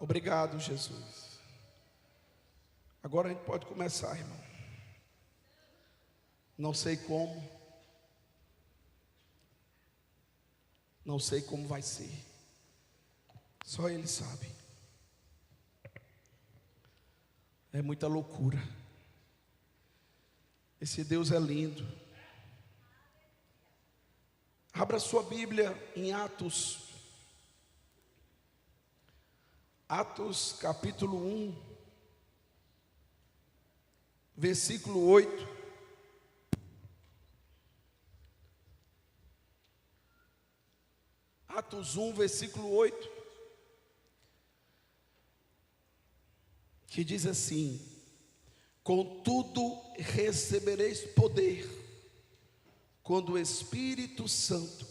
Obrigado, Jesus. Agora a gente pode começar, irmão. Não sei como. Não sei como vai ser. Só Ele sabe. É muita loucura. Esse Deus é lindo. Abra sua Bíblia em Atos. Atos capítulo 1, versículo 8. Atos 1, versículo 8. Que diz assim: contudo recebereis poder, quando o Espírito Santo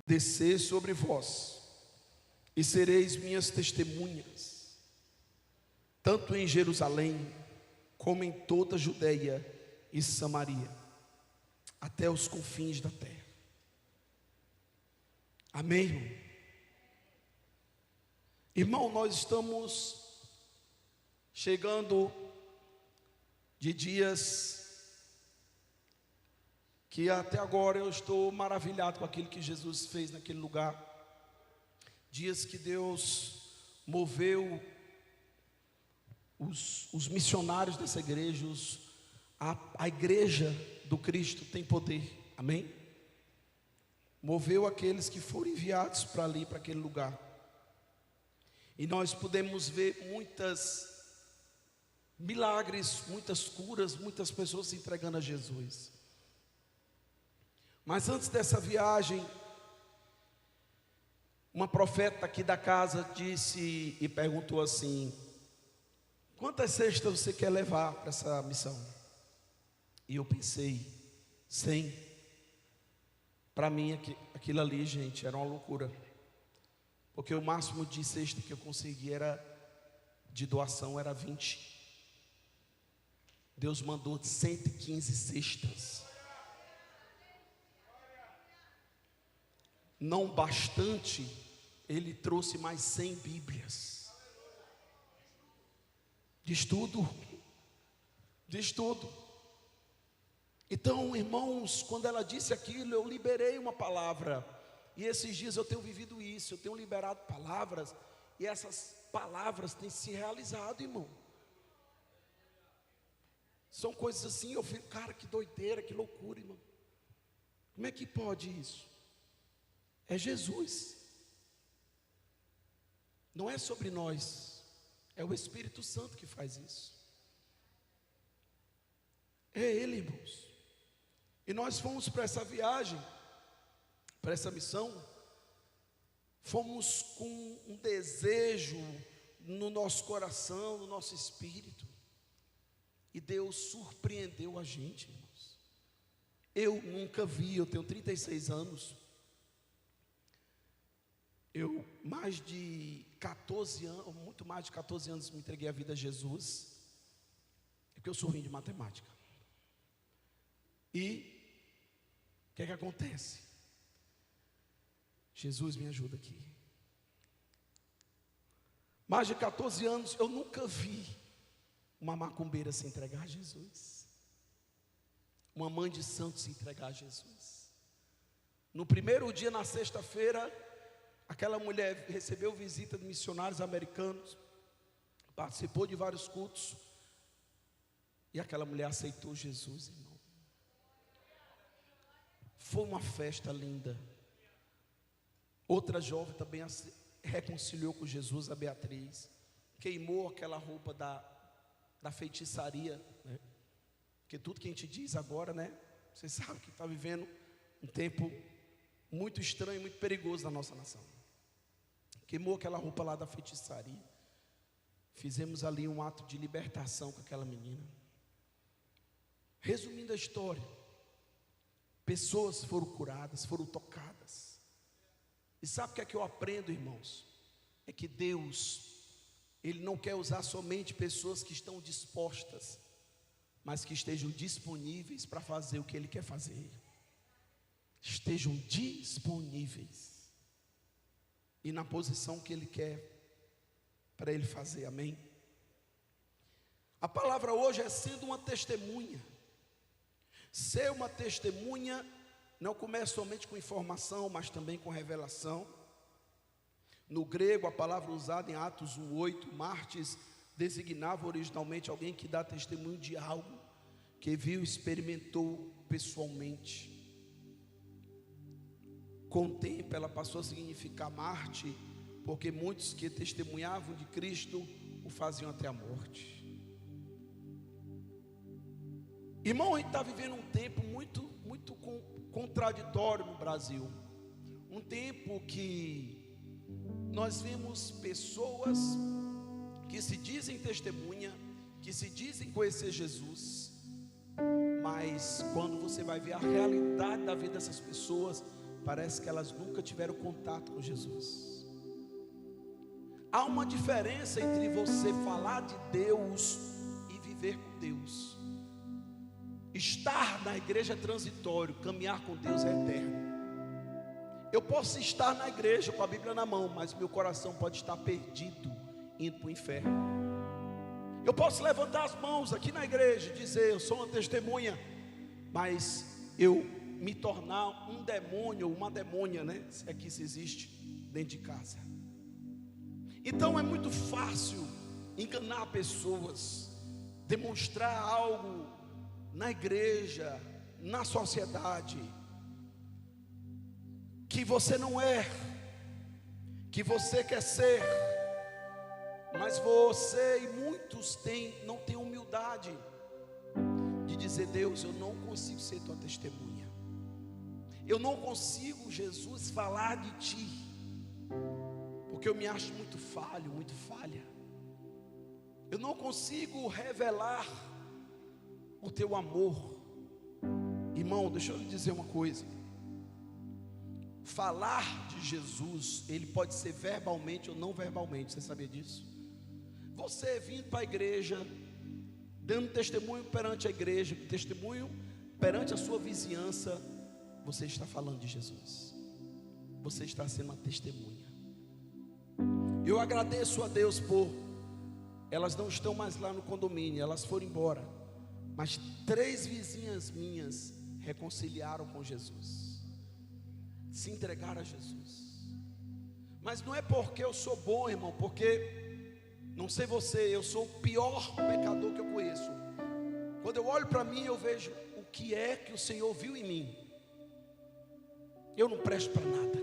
descer sobre vós, e sereis minhas testemunhas, tanto em Jerusalém, como em toda a Judeia e Samaria, até os confins da terra. Amém, irmão? Irmão, nós estamos chegando de dias que até agora eu estou maravilhado com aquilo que Jesus fez naquele lugar. Dias que Deus moveu os missionários dessa igreja, a igreja do Cristo tem poder, amém? Moveu aqueles que foram enviados para ali, para aquele lugar. E nós podemos ver muitas milagres, muitas curas, muitas pessoas se entregando a Jesus. Mas antes dessa viagem, uma profeta aqui da casa disse e perguntou assim: quantas cestas você quer levar para essa missão? E eu pensei, 100. Para mim aquilo ali, gente, era uma loucura, porque o máximo de cesta que eu consegui era de doação, era 20. Deus mandou 115 cestas. Não bastante, Ele trouxe mais 100 Bíblias. Diz tudo. Diz tudo. Então, irmãos, quando ela disse aquilo, eu liberei uma palavra. E esses dias eu tenho vivido isso, eu tenho liberado palavras, e essas palavras têm se realizado, irmão. São coisas assim, eu fico, cara, que doideira, que loucura, irmão. Como é que pode isso? É Jesus. Não é sobre nós, é o Espírito Santo que faz isso. É Ele, irmãos. E nós fomos para essa viagem, para essa missão, fomos com um desejo no nosso coração, no nosso espírito, e Deus surpreendeu a gente, irmãos. Eu nunca vi, eu tenho 36 anos, eu mais de 14 anos, muito mais de 14 anos me entreguei a vida a Jesus, porque eu sou ruim de matemática. E o que é que acontece? Jesus me ajuda aqui. Mais de 14 anos eu nunca vi uma macumbeira se entregar a Jesus, uma mãe de santo se entregar a Jesus. No primeiro dia, na sexta-feira, aquela mulher recebeu visita de missionários americanos, participou de vários cultos, e aquela mulher aceitou Jesus, irmão. Foi uma festa linda. Outra jovem também reconciliou com Jesus, a Beatriz. Queimou aquela roupa da feitiçaria, né? Porque tudo que a gente diz agora, né? Você sabe que está vivendo um tempo muito estranho, muito perigoso na nossa nação. Queimou aquela roupa lá da feitiçaria. Fizemos ali um ato de libertação com aquela menina. Resumindo a história, pessoas foram curadas, foram tocadas. E sabe o que é que eu aprendo, irmãos? É que Deus, Ele não quer usar somente pessoas que estão dispostas, mas que estejam disponíveis para fazer o que Ele quer fazer. Estejam disponíveis e na posição que Ele quer para Ele fazer, amém? A palavra hoje é sendo uma testemunha. Ser uma testemunha não começa somente com informação, mas também com revelação. No grego, a palavra usada em Atos 1:8, mártires, designava originalmente alguém que dá testemunho de algo que viu, experimentou pessoalmente. Com o tempo ela passou a significar mártir, porque muitos que testemunhavam de Cristo o faziam até a morte. Irmão, a gente está vivendo um tempo muito contraditório no Brasil. Um tempo que nós vemos pessoas que se dizem testemunha, que se dizem conhecer Jesus, mas quando você vai ver a realidade da vida dessas pessoas, parece que elas nunca tiveram contato com Jesus. Há uma diferença entre você falar de Deus e viver com Deus. Estar na igreja é transitório, caminhar com Deus é eterno. Eu posso estar na igreja com a Bíblia na mão, mas meu coração pode estar perdido, indo para o inferno. Eu posso levantar as mãos aqui na igreja e dizer: eu sou uma testemunha, mas eu me tornar um demônio ou uma demônia, né? Se é que isso existe dentro de casa. Então é muito fácil enganar pessoas, demonstrar algo na igreja, na sociedade, que você não é, que você quer ser, mas você e muitos não têm humildade de dizer: Deus, eu não consigo ser tua testemunha, eu não consigo, Jesus, falar de ti, porque eu me acho muito falho, muito falha, eu não consigo revelar o teu amor. Irmão, deixa eu lhe dizer uma coisa: falar de Jesus, ele pode ser verbalmente ou não verbalmente. Você sabia disso? Você vindo para a igreja, dando testemunho perante a igreja, testemunho perante a sua vizinhança, você está falando de Jesus, você está sendo uma testemunha. Eu agradeço a Deus por elas não estão mais lá no condomínio, elas foram embora, mas 3 vizinhas minhas reconciliaram com Jesus, se entregaram a Jesus. Mas não é porque eu sou bom, irmão, porque, não sei você, eu sou o pior pecador que eu conheço. Quando eu olho para mim, eu vejo o que é que o Senhor viu em mim. Eu não presto para nada.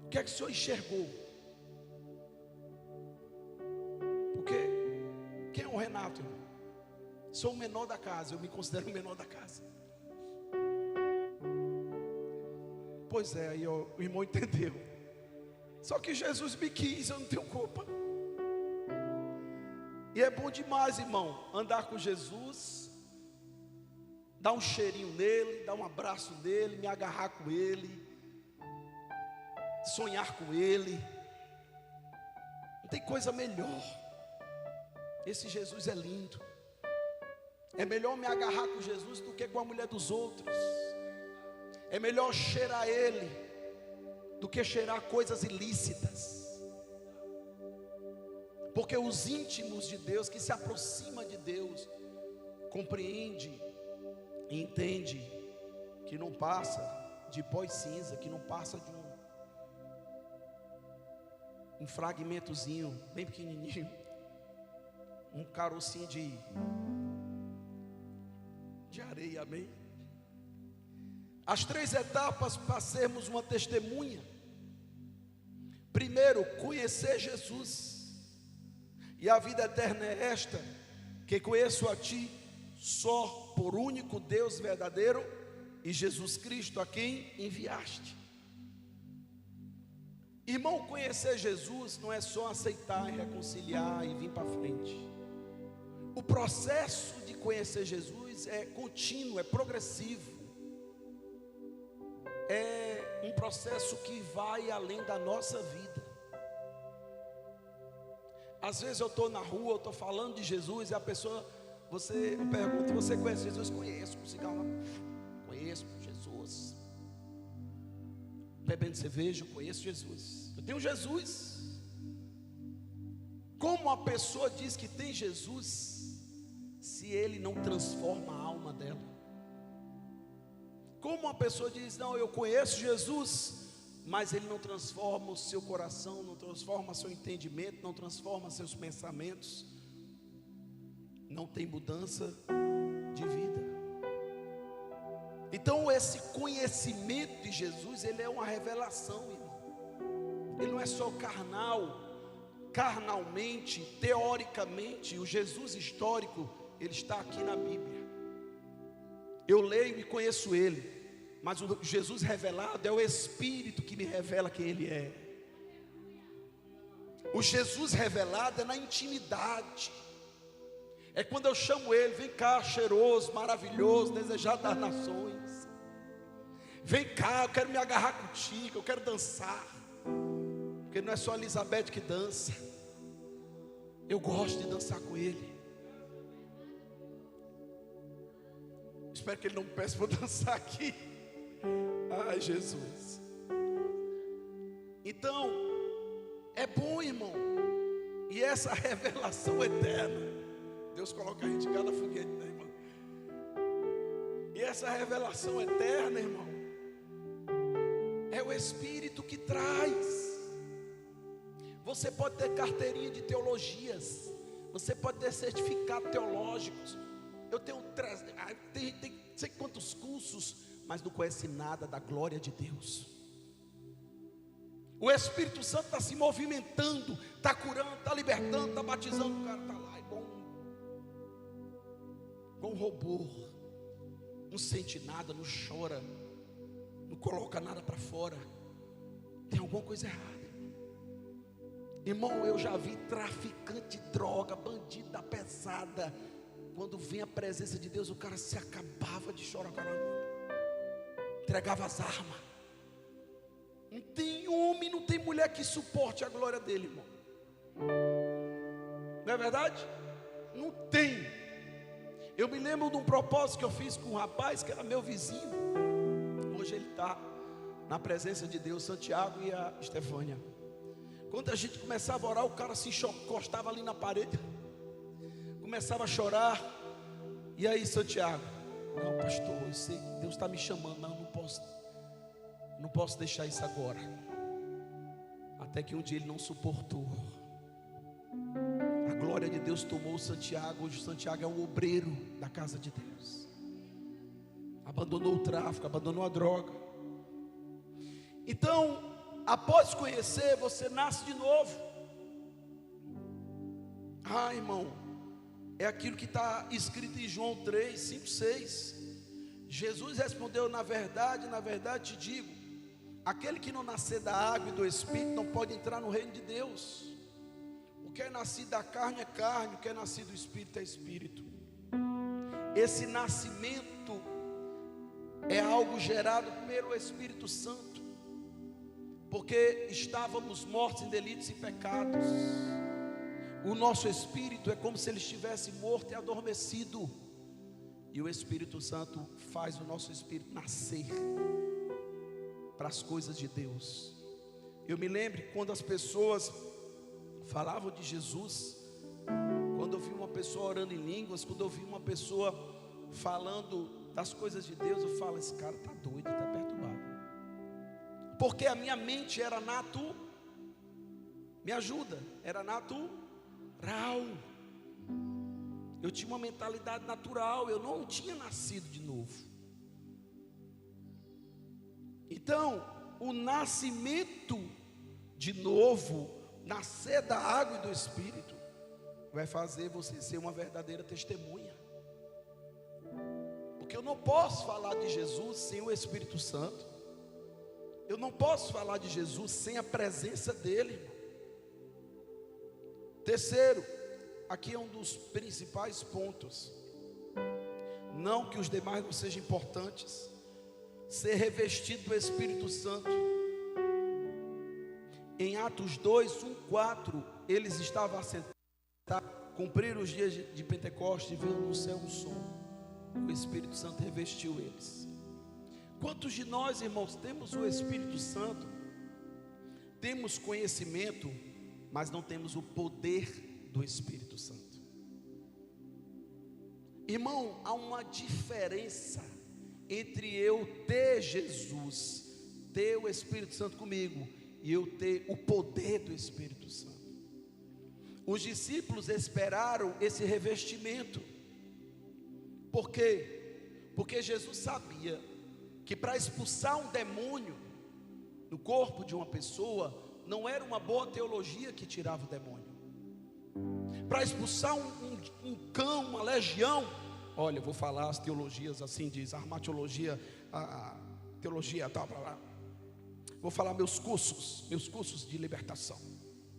O que é que o Senhor enxergou? Porque quem é o Renato, irmão? Sou o menor da casa, eu me considero o menor da casa. Pois é, aí o irmão entendeu. Só que Jesus me quis, eu não tenho culpa. E é bom demais, irmão, andar com Jesus, dar um cheirinho nele, dar um abraço nele, me agarrar com ele, sonhar com ele. Não tem coisa melhor. Esse Jesus é lindo. É melhor me agarrar com Jesus do que com a mulher dos outros. É melhor cheirar ele do que cheirar coisas ilícitas. Porque os íntimos de Deus, que se aproxima de Deus, compreende e entende que não passa de pó e cinza, que não passa de um fragmentozinho bem pequenininho, um carocinho de areia, amém? As 3 etapas para sermos uma testemunha: primeiro, conhecer Jesus, e a vida eterna é esta, que conheço a ti só por único Deus verdadeiro e Jesus Cristo a quem enviaste. Irmão, conhecer Jesus não é só aceitar e reconciliar e vir para frente. O processo de conhecer Jesus é contínuo, é progressivo. É um processo que vai além da nossa vida. Às vezes eu estou na rua, eu estou falando de Jesus e a pessoa, eu pergunto: você conhece Jesus? Conheço, com cigarro, conheço Jesus. Bebendo cerveja, eu conheço Jesus. Eu tenho Jesus. Como a pessoa diz que tem Jesus, se ele não transforma a alma dela? Como a pessoa diz, não, eu conheço Jesus, mas ele não transforma o seu coração, não transforma seu entendimento, não transforma seus pensamentos, não tem mudança de vida. Então esse conhecimento de Jesus, ele é uma revelação, irmão. Ele não é só carnal, carnalmente, teoricamente. O Jesus histórico, ele está aqui na Bíblia. Eu leio e conheço ele, mas o Jesus revelado é o Espírito que me revela quem ele é. O Jesus revelado é na intimidade. É quando eu chamo ele, vem cá, cheiroso, maravilhoso, desejado das nações. Vem cá, eu quero me agarrar contigo, eu quero dançar. Porque não é só a Elizabeth que dança. Eu gosto de dançar com ele. Espero que ele não me peça para dançar aqui. Ai, Jesus. Então, é bom, irmão. E essa revelação eterna, Deus coloca a gente em cada foguete, né, irmão? E essa revelação eterna, irmão, é o Espírito que traz. Você pode ter carteirinha de teologias, você pode ter certificados teológicos. Eu tenho tem sei quantos cursos, mas não conhece nada da glória de Deus. O Espírito Santo está se movimentando, está curando, está libertando, está batizando. O cara está lá igual um robô. Não sente nada, não chora, não coloca nada para fora. Tem alguma coisa errada. Irmão, eu já vi traficante de droga, bandido da pesada. Quando vem a presença de Deus, o cara se acabava de chorar, entregava as armas. Não tem homem, não tem mulher que suporte a glória dele, irmão. Não é verdade? Não tem. Eu me lembro de um propósito que eu fiz com um rapaz que era meu vizinho. Hoje ele está na presença de Deus, Santiago e a Estefânia. Quando a gente começava a orar, o cara se encostava ali na parede, começava a chorar. E aí, Santiago? Não, pastor, eu sei que Deus está me chamando, mas eu não posso deixar isso agora. Até que um dia ele não suportou. A glória de Deus tomou o Santiago. Hoje o Santiago é o obreiro da casa de Deus. Abandonou o tráfico, abandonou a droga. Então, após conhecer, você nasce de novo. Ah, irmão, é aquilo que está escrito em João 3, 5, 6. Jesus respondeu: na verdade te digo, aquele que não nascer da água e do Espírito não pode entrar no reino de Deus. O que é nascido da carne é carne, o que é nascido do Espírito é Espírito. Esse nascimento é algo gerado pelo Espírito Santo, porque estávamos mortos em delitos e pecados. O nosso espírito é como se ele estivesse morto e adormecido, e o Espírito Santo faz o nosso espírito nascer para as coisas de Deus. Eu me lembro quando as pessoas falavam de Jesus, quando eu vi uma pessoa orando em línguas, quando eu vi uma pessoa falando das coisas de Deus, eu falo: esse cara está doido, está perturbado. Porque a minha mente era me ajuda, era natural. Eu tinha uma mentalidade natural, eu não tinha nascido de novo. Então, o nascimento de novo, nascer da água e do Espírito, vai fazer você ser uma verdadeira testemunha. Porque eu não posso falar de Jesus sem o Espírito Santo. Eu não posso falar de Jesus sem a presença dele, irmão. Terceiro, aqui é um dos principais pontos. Não que os demais não sejam importantes. Ser revestido do Espírito Santo. Em Atos 2, 1, 4, eles estavam assentados, cumpriram os dias de Pentecostes, e veio no céu um som. O Espírito Santo revestiu eles. Quantos de nós, irmãos, temos o Espírito Santo, temos conhecimento, mas não temos o poder do Espírito Santo. Irmão, há uma diferença entre eu ter Jesus, ter o Espírito Santo comigo, e eu ter o poder do Espírito Santo. Os discípulos esperaram esse revestimento. Por quê? Porque Jesus sabia que para expulsar um demônio no corpo de uma pessoa, não era uma boa teologia que tirava o demônio. Para expulsar um cão, uma legião, olha, eu vou falar as teologias assim, diz armatiologia, a teologia tal, para lá. Vou falar meus cursos de libertação.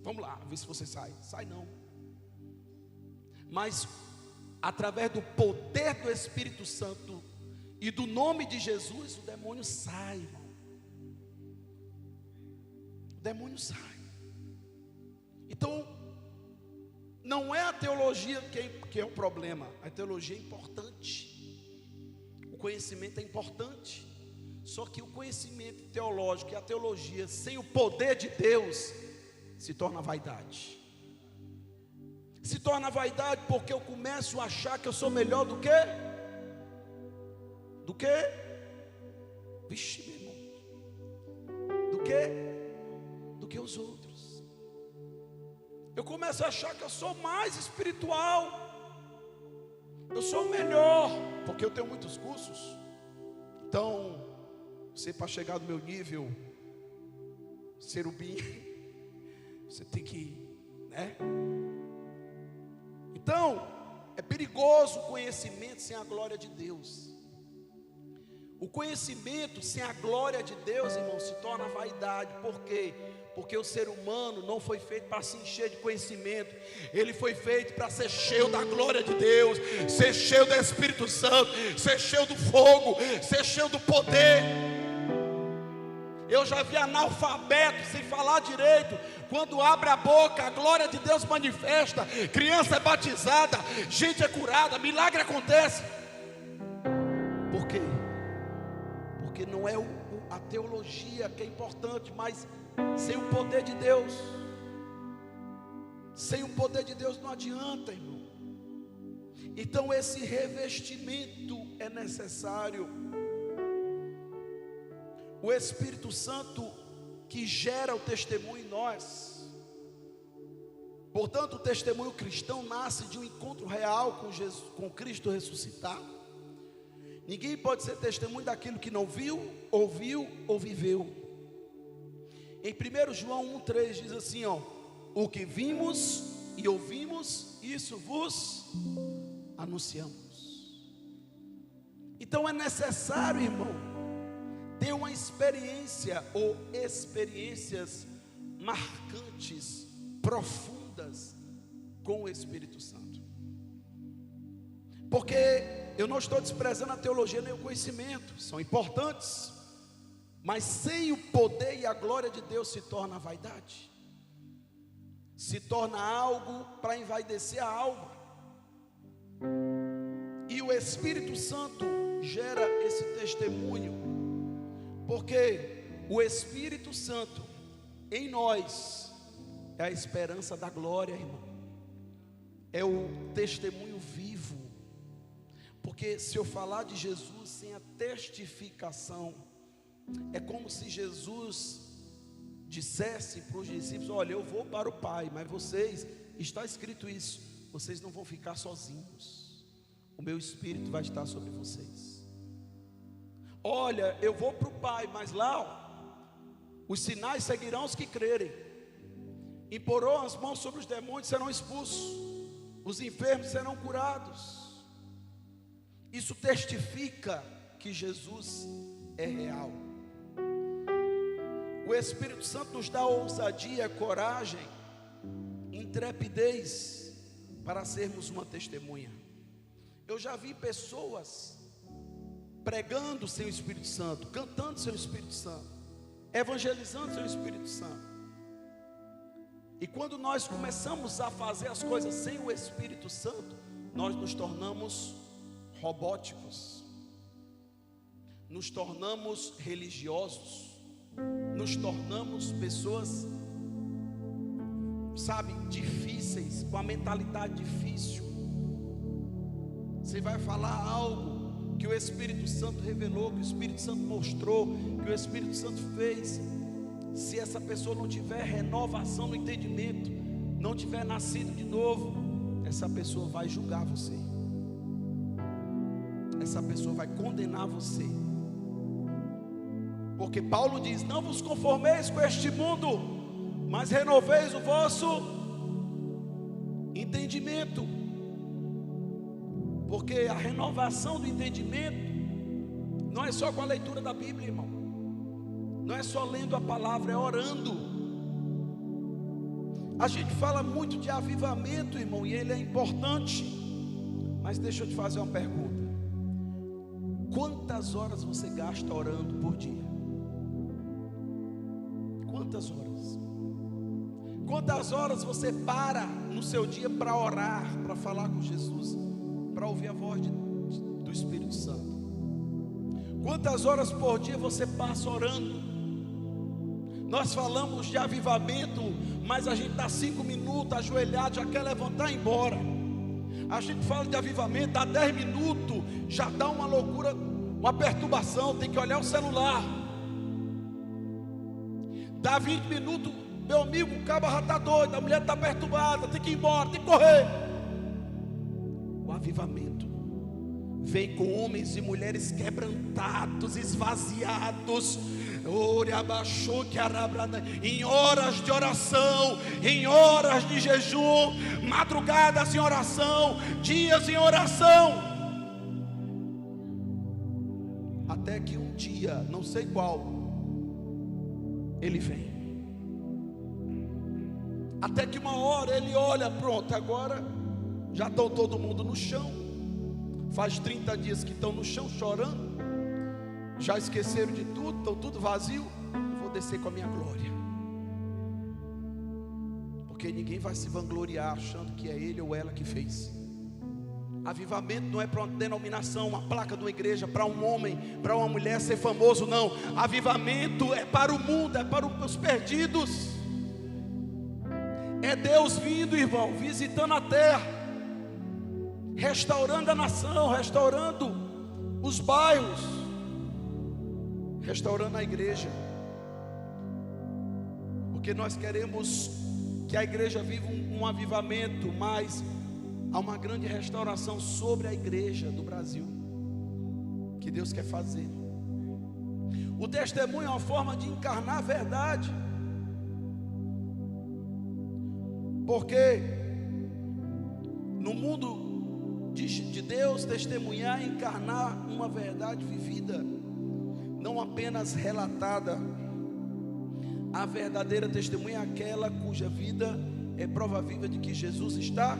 Vamos lá, ver se você sai. Sai não. Mas através do poder do Espírito Santo e do nome de Jesus, o demônio sai, irmão. O demônio sai. Então, não é a teologia que é o problema. A teologia é importante. O conhecimento é importante. Só que o conhecimento teológico e a teologia sem o poder de Deus se torna vaidade. Se torna vaidade porque eu começo a achar que eu sou melhor do que? Vixe, meu irmão. Do que os outros. Eu começo a achar que eu sou mais espiritual. Eu sou melhor, porque eu tenho muitos cursos. Então, você para chegar no meu nível, serubim, você tem que, né? Então, é perigoso o conhecimento sem a glória de Deus. O conhecimento sem a glória de Deus, irmão, se torna vaidade. Por quê? Porque o ser humano não foi feito para se encher de conhecimento. Ele foi feito para ser cheio da glória de Deus, ser cheio do Espírito Santo, ser cheio do fogo, ser cheio do poder. Eu já vi analfabeto sem falar direito. Quando abre a boca, a glória de Deus manifesta. Criança é batizada, gente é curada, milagre acontece. Por quê? Porque não é a teologia que é importante, mas sem o poder de Deus. Sem o poder de Deus não adianta, irmão. Então esse revestimento é necessário. O Espírito Santo que gera o testemunho em nós. Portanto, o testemunho cristão nasce de um encontro real com Jesus, com Cristo ressuscitado. Ninguém pode ser testemunho daquilo que não viu, ouviu ou viveu. Em 1 João 1,3 diz assim, ó: o que vimos e ouvimos, isso vos anunciamos. Então é necessário, irmão, ter uma experiência ou experiências marcantes, profundas com o Espírito Santo. Porque eu não estou desprezando a teologia nem o conhecimento, são importantes, mas sem o poder e a glória de Deus se torna vaidade, se torna algo para envaidecer a alma. E o Espírito Santo gera esse testemunho, porque o Espírito Santo em nós é a esperança da glória, irmão. É o testemunho vivo. Porque se eu falar de Jesus sem a testificação, é como se Jesus dissesse para os discípulos: olha, eu vou para o Pai, mas vocês, está escrito isso, vocês não vão ficar sozinhos. O meu Espírito vai estar sobre vocês. Olha, eu vou para o Pai, mas lá, ó, os sinais seguirão os que crerem. Imporão as mãos sobre os demônios, serão expulsos. Os enfermos serão curados. Isso testifica que Jesus é real. O Espírito Santo nos dá ousadia, coragem, intrepidez para sermos uma testemunha. Eu já vi pessoas pregando sem o Espírito Santo, cantando sem o Espírito Santo, evangelizando sem o Espírito Santo. E quando nós começamos a fazer as coisas sem o Espírito Santo, nós nos tornamos robóticos, nos tornamos religiosos, nos tornamos pessoas sabe, difíceis, com a mentalidade difícil. Você vai falar algo que o Espírito Santo revelou, que o Espírito Santo mostrou, que o Espírito Santo fez. Se essa pessoa não tiver renovação no entendimento, não tiver nascido de novo, essa pessoa vai julgar você, essa pessoa vai condenar você. Porque Paulo diz: não vos conformeis com este mundo, mas renoveis o vosso entendimento. Porque a renovação do entendimento não é só com a leitura da Bíblia, irmão. Não é só lendo a palavra, é orando. A gente fala muito de avivamento, irmão, e ele é importante. Mas deixa eu te fazer uma pergunta: quantas horas você gasta orando por dia? Quantas horas? Quantas horas você para no seu dia para orar, para falar com Jesus, para ouvir a voz do Espírito Santo? Quantas horas por dia você passa orando? Nós falamos de avivamento, mas a gente está 5 minutos ajoelhado, já quer levantar e ir embora. A gente fala de avivamento, dá 10 minutos, já dá uma loucura, uma perturbação, tem que olhar o celular. Dá 20 minutos, meu amigo, o cabo já está doido, a mulher está perturbada, tem que ir embora, tem que correr. O avivamento vem com homens e mulheres quebrantados, esvaziados, em horas de oração, em horas de jejum, madrugadas em oração, dias em oração, até que um dia, não sei qual, ele vem. Até que uma hora ele olha, pronto, agora já estão todo mundo no chão. Faz 30 dias que estão no chão chorando, já esqueceram de tudo, estão tudo vazio. Vou descer com a minha glória, porque ninguém vai se vangloriar achando que é ele ou ela que fez. Avivamento não é para uma denominação, uma placa de uma igreja, para um homem, para uma mulher ser famoso, não. Avivamento é para o mundo, é para os perdidos. É Deus vindo, irmão, visitando a terra, restaurando a nação, restaurando os bairros, restaurando a igreja. Porque nós queremos que a igreja viva um avivamento, mas há uma grande restauração sobre a igreja do Brasil, que Deus quer fazer. O testemunho é uma forma de encarnar a verdade. Porque no mundo de Deus, testemunhar é encarnar uma verdade vivida, não apenas relatada. A verdadeira testemunha é aquela cuja vida é prova viva de que Jesus está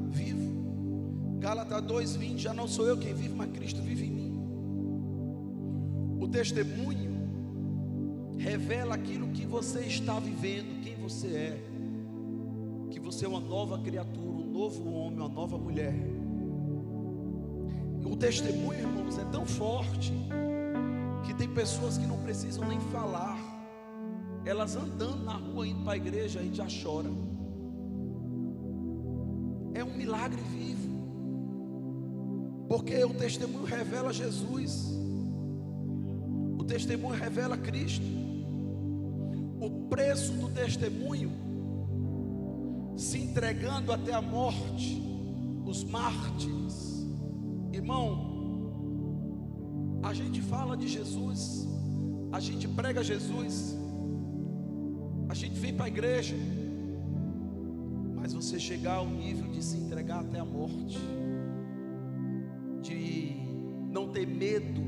vivo. Gálatas 2:20, já não sou eu quem vive, mas Cristo vive em mim. O testemunho revela aquilo que você está vivendo, quem você é, que você é uma nova criatura, um novo homem, uma nova mulher. O testemunho, irmãos, é tão forte que tem pessoas que não precisam nem falar, elas andando na rua, indo para a igreja, a gente já chora. É um milagre vivo, porque o testemunho revela Jesus, o testemunho revela Cristo. O preço do testemunho, se entregando até a morte, os mártires. Irmão, a gente fala de Jesus, a gente prega Jesus, a gente vem para a igreja, mas você chegar ao nível de se entregar até a morte, de não ter medo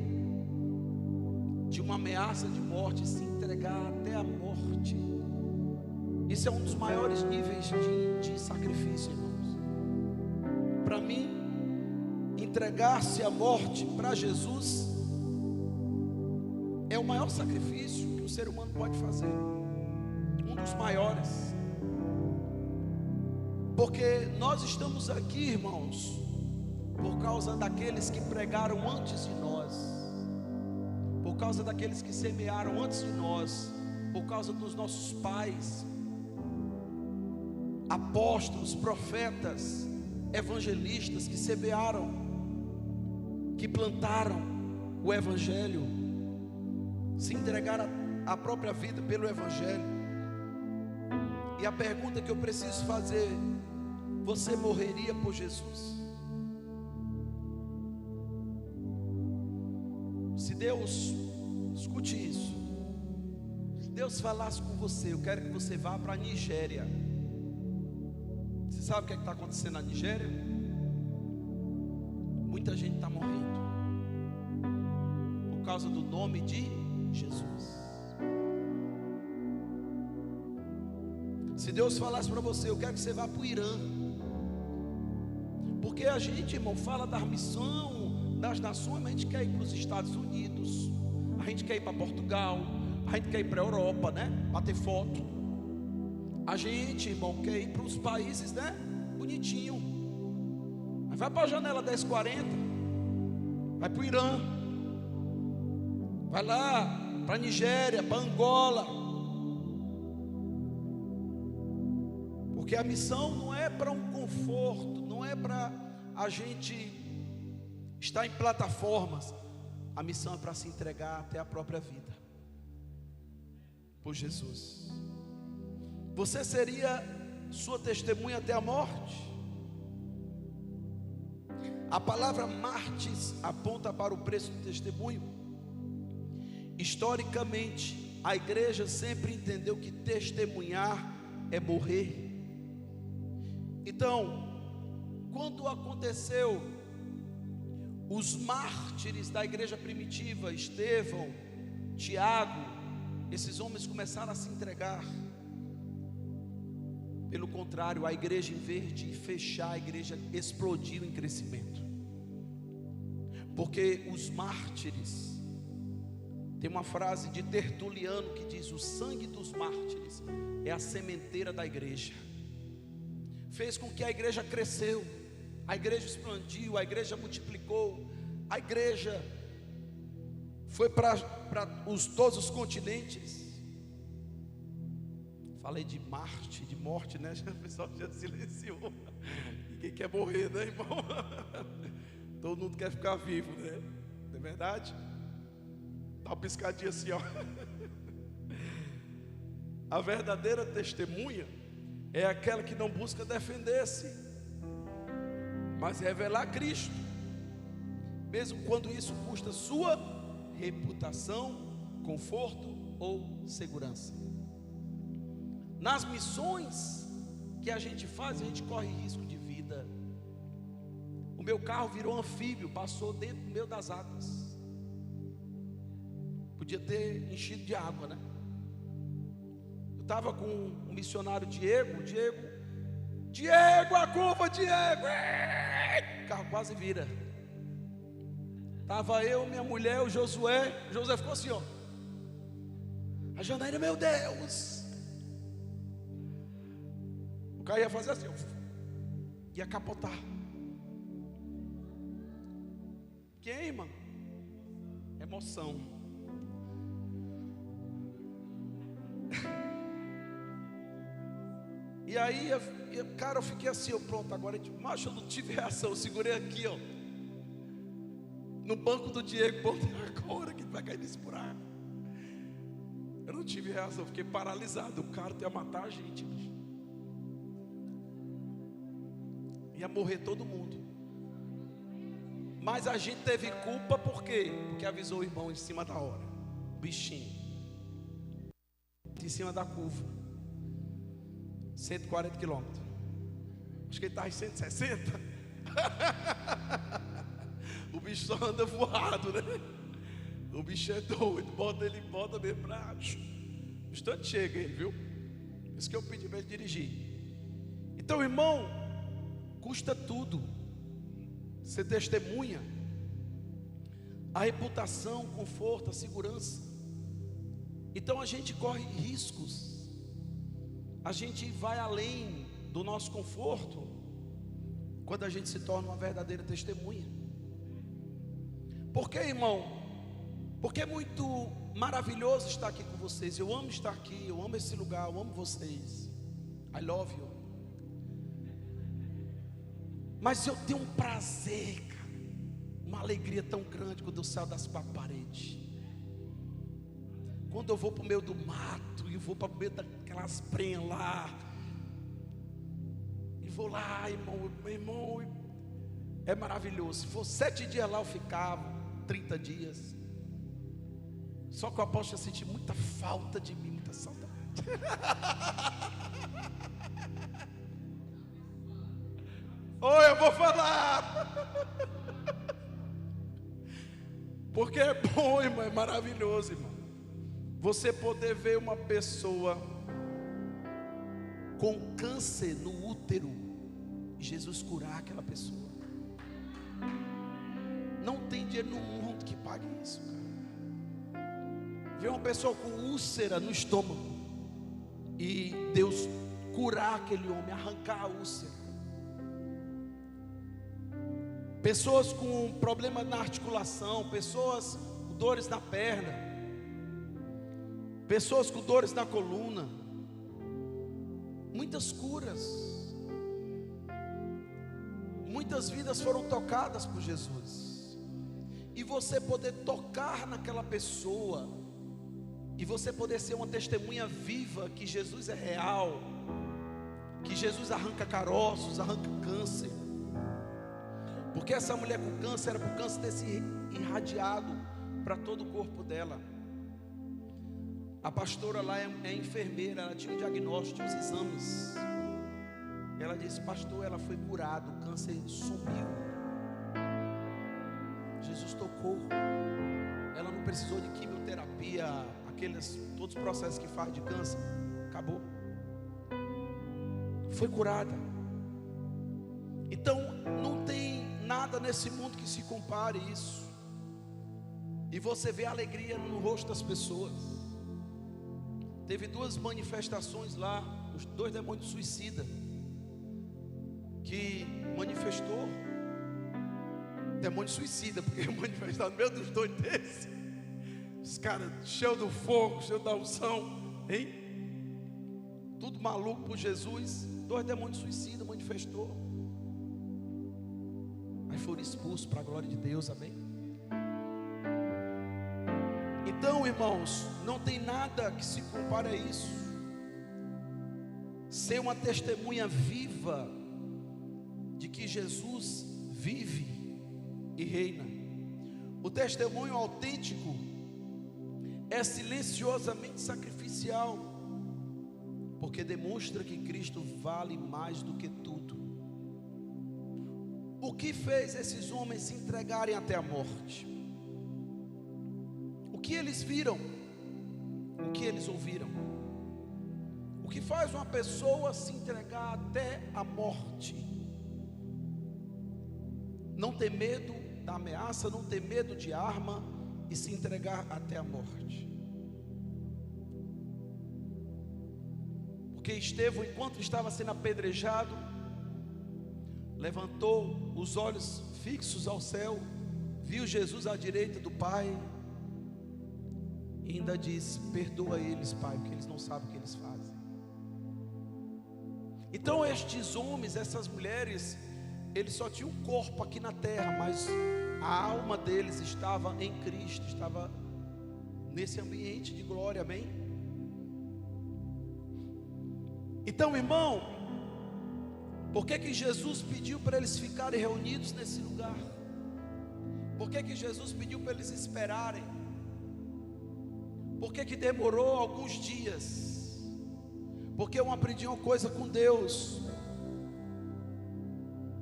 de uma ameaça de morte, se entregar até a morte, isso é um dos maiores níveis de sacrifício, irmãos. Para mim, entregar-se à morte para Jesus é o maior sacrifício que o ser humano pode fazer, um dos maiores. Porque nós estamos aqui, irmãos, por causa daqueles que pregaram antes de nós, por causa daqueles que semearam antes de nós, por causa dos nossos pais. apóstolos, profetas, evangelistas que semearam, que plantaram o Evangelho, se entregaram a própria vida pelo Evangelho. E a pergunta que eu preciso fazer: você morreria por Jesus? Se Deus, escute isso, se Deus falasse com você: eu quero que você vá para a Nigéria. Você sabe o que está acontecendo na Nigéria? Muita gente está morrendo por causa do nome de Jesus. Se Deus falasse para você: eu quero que você vá para o Irã. Porque a gente, irmão, fala da missão das nações, mas a gente quer ir para os Estados Unidos, a gente quer ir para Portugal, a gente quer ir para a Europa, né? Bater foto. A gente, irmão, quer ir para os países, né? Bonitinho. Mas vai para a janela 1040, vai para o Irã, vai lá para a Nigéria, para Angola. Porque a missão não é para um conforto, não é para a gente estar em plataformas. A missão é para se entregar até a própria vida por Jesus. Você seria sua testemunha até a morte? A palavra mártires aponta para o preço do testemunho. Historicamente, a igreja sempre entendeu que testemunhar é morrer. Então, quando aconteceu os mártires da igreja primitiva, Estevão, Tiago, esses homens começaram a se entregar. Pelo contrário, a igreja, em vez de fechar, a igreja explodiu em crescimento. Porque os mártires, tem uma frase de Tertuliano que diz: o sangue dos mártires é a sementeira da igreja. Fez com que a igreja cresceu, a igreja expandiu, a igreja multiplicou, a igreja foi para todos os continentes. Falei de Marte, de morte, né? O pessoal já silenciou. Ninguém quer morrer, né, irmão? Todo mundo quer ficar vivo, né? Não é verdade? Dá uma piscadinha assim, ó. A verdadeira testemunha é aquela que não busca defender-se, mas revelar Cristo, mesmo quando isso custa sua reputação, conforto ou segurança. Nas missões que a gente faz, a gente corre risco de vida. O meu carro virou anfíbio, passou dentro do meio das águas. Podia ter enchido de água, né? Eu estava com o missionário Diego, a curva, Diego! O carro quase vira. Estava eu, minha mulher, o Josué ficou assim, ó. A Janaína, meu Deus! O carro ia fazer assim, ia capotar. Queima. Emoção. E aí, cara, eu fiquei assim, pronto, agora, macho, eu não tive reação, eu segurei aqui, ó, no banco do Diego, botei agora que vai cair nesse buraco. Eu não tive reação, fiquei paralisado. O cara ia matar a gente, bicho. Ia morrer todo mundo. Mas a gente teve culpa por quê? Porque avisou o irmão em cima da hora. Bichinho. Em cima da curva. 140 quilômetros. Acho que ele estava em 160. O bicho só anda voado, né? O bicho é doido. Ele bota mesmo pra... O instante chega ele, viu? Isso que eu pedi para ele dirigir. Então, irmão, custa tudo ser testemunha. A reputação, o conforto, a segurança. Então a gente corre riscos. A gente vai além do nosso conforto quando a gente se torna uma verdadeira testemunha. Por quê, irmão? Porque é muito maravilhoso estar aqui com vocês. Eu amo estar aqui, eu amo esse lugar, eu amo vocês. I love you. Mas eu tenho um prazer, cara, uma alegria tão grande quando eu saio das quatro paredes. Quando eu vou para o meio do mato, e vou para o meio daquelas prenhas lá, e vou lá, irmão, é maravilhoso. Se for 7 dias lá eu ficava, 30 dias. Só que eu aposto a sentir muita falta de mim, muita saudade. Oi, eu vou falar. Porque é bom, irmão, é maravilhoso, irmão. Você poder ver uma pessoa com câncer no útero e Jesus curar aquela pessoa. Não tem dinheiro no mundo que pague isso, cara. Ver uma pessoa com úlcera no estômago e Deus curar aquele homem, arrancar a úlcera. Pessoas com problema na articulação, pessoas com dores na perna, pessoas com dores na coluna, muitas curas, muitas vidas foram tocadas por Jesus. E você poder tocar naquela pessoa, e você poder ser uma testemunha viva que Jesus é real, que Jesus arranca caroços, arranca câncer. Porque essa mulher com câncer era por câncer ter se irradiado para todo o corpo dela. A pastora lá é enfermeira, ela tinha um diagnóstico, tinha os exames. Ela disse: pastor, ela foi curada, o câncer sumiu. Jesus tocou. Ela não precisou de quimioterapia, todos os processos que faz de câncer. Acabou. Foi curada. Então não tem nada nesse mundo que se compare a isso. E você vê a alegria no rosto das pessoas. Teve 2 manifestações lá, os 2 demônios suicidas que manifestou. Demônio suicida, porque manifestar no meio dos 2 desses. Os caras cheios do fogo, cheios da unção, hein? Tudo maluco por Jesus. 2 demônios suicidas manifestou. Aí foram expulsos para a glória de Deus, amém? Então, irmãos, não tem nada que se compare a isso. Ser uma testemunha viva de que Jesus vive e reina. O testemunho autêntico é silenciosamente sacrificial, porque demonstra que Cristo vale mais do que tudo. O que fez esses homens se entregarem até a morte? O que eles viram? O que eles ouviram? O que faz uma pessoa se entregar até a morte? Não ter medo da ameaça, não ter medo de arma e se entregar até a morte. Porque Estevão, enquanto estava sendo apedrejado, levantou os olhos fixos ao céu, viu Jesus à direita do Pai e ainda disse: perdoa eles, Pai, porque eles não sabem o que eles fazem. Então estes homens, essas mulheres, eles só tinham um corpo aqui na terra, mas a alma deles estava em Cristo, estava nesse ambiente de glória, amém? Então, irmão, por que Jesus pediu para eles ficarem reunidos nesse lugar? Por que Jesus pediu para eles esperarem? Por que demorou alguns dias? Porque eu aprendi uma coisa com Deus.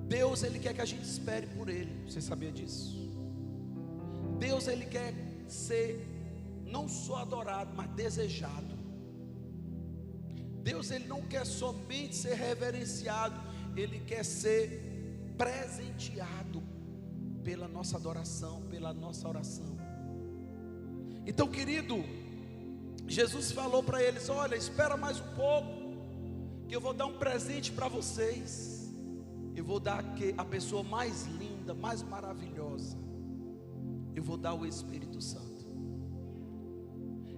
Deus, Ele quer que a gente espere por Ele. Você sabia disso? Deus, Ele quer ser não só adorado, mas desejado. Deus, Ele não quer somente ser reverenciado, Ele quer ser presenteado pela nossa adoração, pela nossa oração. Então, querido, Jesus falou para eles: olha, espera mais um pouco, que eu vou dar um presente para vocês. Eu vou dar a pessoa mais linda, mais maravilhosa. Eu vou dar o Espírito Santo.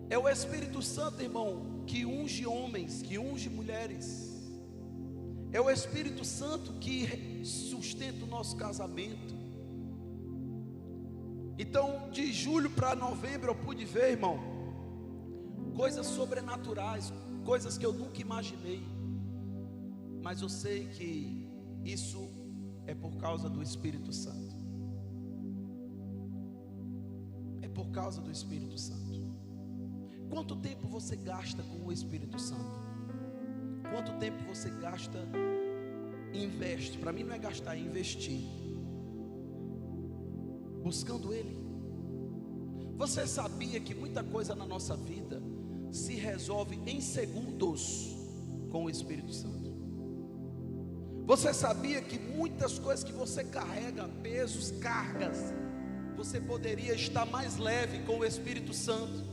É o Espírito Santo, irmão, que unge homens, que unge mulheres. É o Espírito Santo que sustenta o nosso casamento. Então, de julho para novembro eu pude ver, irmão, coisas sobrenaturais, coisas que eu nunca imaginei. Mas eu sei que isso é por causa do Espírito Santo. É por causa do Espírito Santo. Quanto tempo você gasta com o Espírito Santo? Quanto tempo você gasta, investe? Para mim não é gastar, é investir, buscando Ele. Você sabia que muita coisa na nossa vida se resolve em segundos com o Espírito Santo? Você sabia que muitas coisas que você carrega, pesos, cargas, você poderia estar mais leve com o Espírito Santo?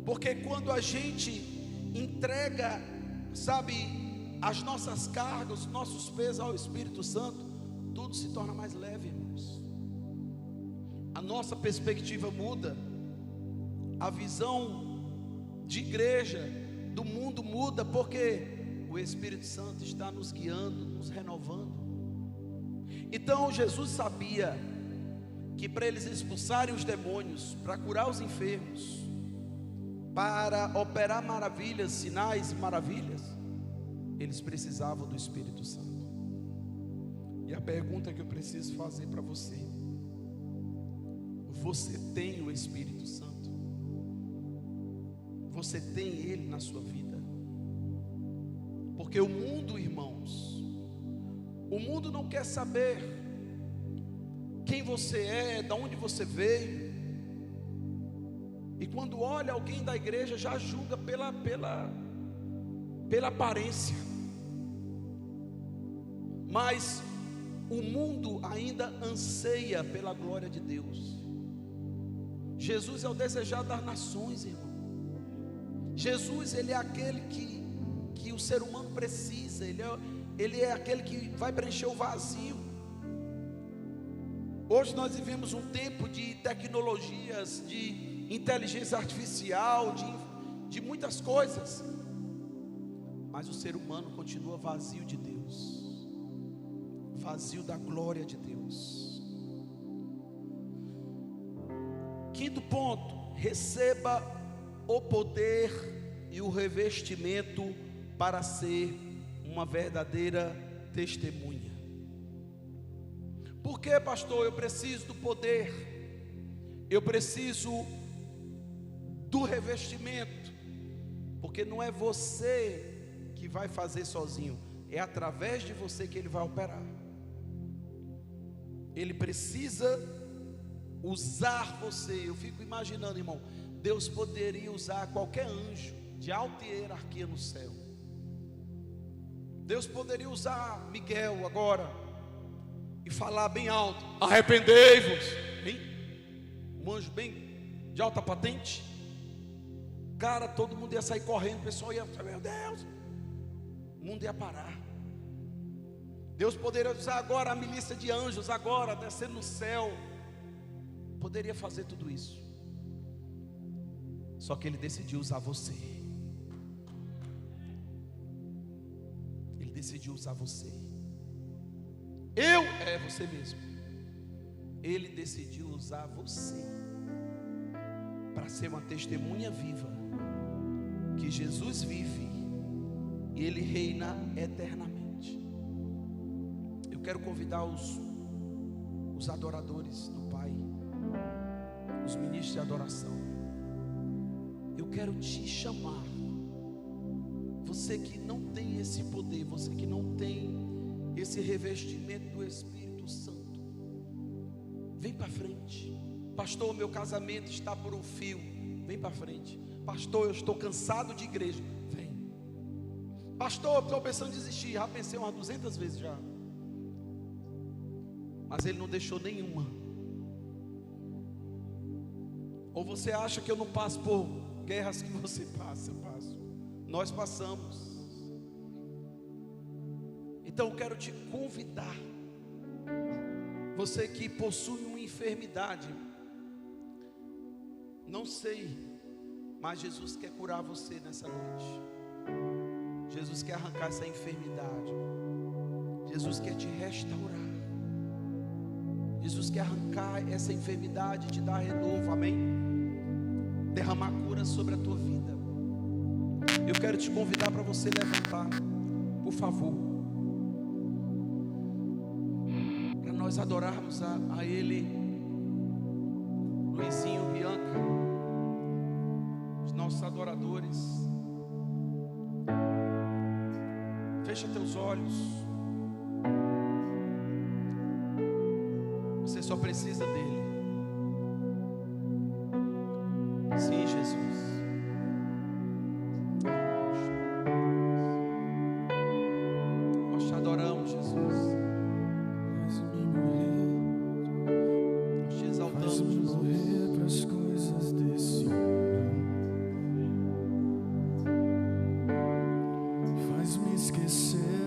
Porque quando a gente entrega, sabe, as nossas cargas, os nossos pesos ao Espírito Santo, tudo se torna mais leve, irmãos. A nossa perspectiva muda, a visão de igreja, do mundo muda, porque o Espírito Santo está nos guiando, nos renovando. Então Jesus sabia que para eles expulsarem os demônios, para curar os enfermos, para operar maravilhas, sinais e maravilhas, eles precisavam do Espírito Santo. E a pergunta que eu preciso fazer para você: você tem o Espírito Santo? Você tem Ele na sua vida? Porque o mundo, irmãos, o mundo não quer saber quem você é, de onde você veio. E quando olha alguém da igreja, já julga pela aparência. Mas o mundo ainda anseia pela glória de Deus. Jesus é o desejado das nações, irmão. Jesus, Ele é aquele que o ser humano precisa. Ele é aquele que vai preencher o vazio. Hoje nós vivemos um tempo de tecnologias, de inteligência artificial, de muitas coisas, mas o ser humano continua vazio de Deus, vazio da glória de Deus. Quinto ponto: receba o poder e o revestimento para ser uma verdadeira testemunha. Por que, pastor, eu preciso do poder? Eu preciso do revestimento, porque não é você que vai fazer sozinho, é através de você que Ele vai operar. Ele precisa usar você. Eu fico imaginando, irmão, Deus poderia usar qualquer anjo de alta hierarquia no céu. Deus poderia usar Miguel agora e falar bem alto: arrependei-vos, hein? Um anjo bem de alta patente. Cara, todo mundo ia sair correndo, o pessoal ia, meu Deus, o mundo ia parar. Deus poderia usar agora a milícia de anjos, agora descendo no céu, poderia fazer tudo isso. Só que Ele decidiu usar você. Ele decidiu usar você. Você mesmo. Ele decidiu usar você para ser uma testemunha viva que Jesus vive e Ele reina eternamente. Eu quero convidar os adoradores do Pai, os ministros de adoração. Eu quero te chamar, você que não tem esse poder, você que não tem esse revestimento do Espírito Santo, vem para frente. Pastor, meu casamento está por um fio, vem para frente. Pastor, eu estou cansado de igreja, vem. Pastor, estou pensando em desistir, já pensei umas 200 vezes já, mas Ele não deixou nenhuma. Ou você acha que eu não passo por guerras que você passa? Eu passo. Nós passamos. Então eu quero te convidar, você que possui uma enfermidade, não sei, mas Jesus quer curar você nessa noite. Jesus Jesus quer arrancar essa enfermidade. Jesus quer te restaurar. Jesus quer arrancar essa enfermidade e te dar renovo, amém? Derramar cura sobre a tua vida. Eu quero te convidar para você levantar, por favor, para nós adorarmos a Ele. Luizinho, Bianca, os nossos adoradores. Fecha teus olhos. Você só precisa dele. Sim, Jesus. Nós te adoramos, Jesus. Nós te exaltamos, Jesus. Para as coisas desse mundo, faz-me esquecer